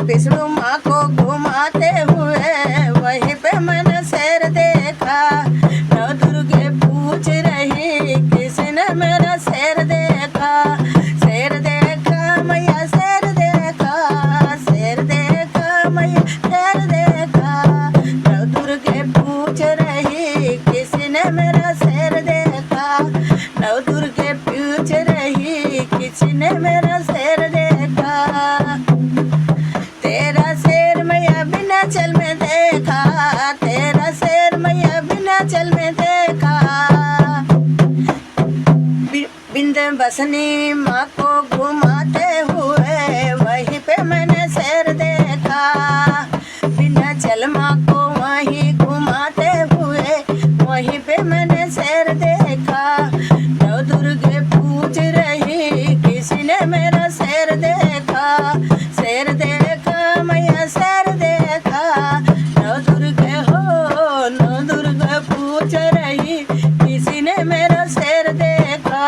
विष्णु माँ को घुमाते हुए वहीं पे मैंने शेर देखा। नौ दुर्गे पूछ रही किसने मेरा शेर देखा। शेर देखा मैया शेर देखा, शेर देखा मैया शेर देखा। नौ दुर्गे पूछ रही किसने मेरा शेर देखा। नौ दुर्गे पूछ रही किसने मेरा शेर देखा। तेरा शेर मैया विंध्याचल में देखा, तेरा शेर मैया विंध्याचल में देखा। विंध्यवासिनी माँ को घुमाते हुए वहीं पे मैंने शेर देखा। विंध्याचल माँ को वहीं घुमाते हुए वहीं पे मैंने शेर देखा। नौ दुर्गे पूछ रही किसने मेरा शेर देखा। शेर देखा मैया शेर देखा। नौ दुर्गे हो नौ दुर्गे पूछ रही किसने मेरा शेर देखा।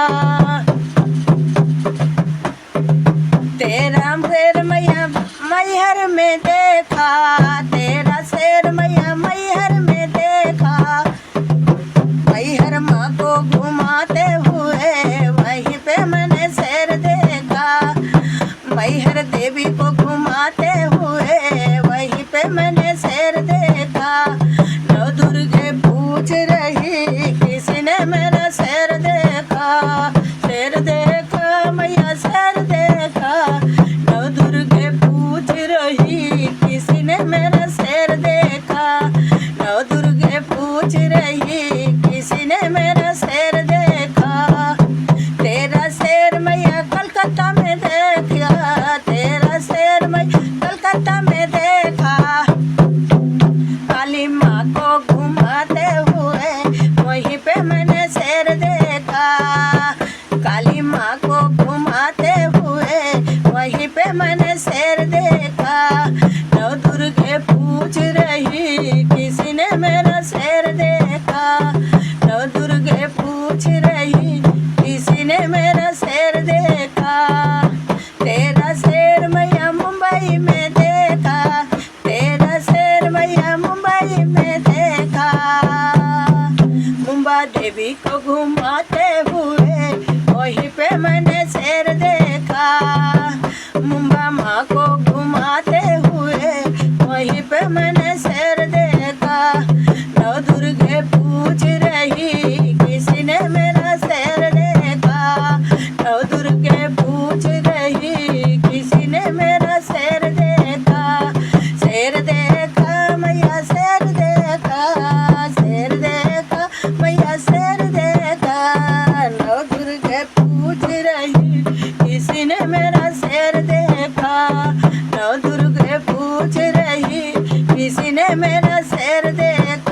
तेरा शेर मैया मैहर में देखा, तेरा शेर मैया मैहर में देखा। मैहर माँ को घुमाते हुए वहीं पे मैंने शेर देखा। मैहर देवी को घुमाते हुए वहीं पे मैंने शेर देखा। नौ दुर्गे पूछ रही किसने मेरा शेर देखा। शेर देखा मैया शेर देखा। नौ दुर्गे पूछ रही किसने मेरा शेर देखा। नौ दुर्गे पूछ रही किसने मेरा शेर देखा। तेरा शेर मैया कलकत्ता में देखा, तेरा शेर मैया कलकत्ता में देखा। काली माँ को घुमाते हुए वहीं पे मैंने शेर देखा। काली माँ को घुमाते हुए वहीं पे मैंने शेर देखा। नौ दुर्गे पूछ रही किसने मेरा शेर देखा। नौ दुर्गे पूछ रही किसने मेरा शेर देखा। तेरा शेर मैया मुंबई में देखा, तेरा शेर मैया मुंबई में देखा। मुंबा देवी को घुमाते हुए वहीं पे मैंने शेर देखा। मुंबा माँ को घुमाते हुए वहीं पे मैंने शेर देखा। नौ दुर्गे पूछ रही किसने मेरा शेर देखा। नौ दुर्गे पूछ रही किसने मेरा शेर देखा। शेर देखा मैया शेर देखा, शेर देखा मैया शेर देखा। नौ दुर्गे पूछ रही किसने मेरा शेर देखा। नौ दुर्गे पूछ रही किसने मेरा शेर देखा।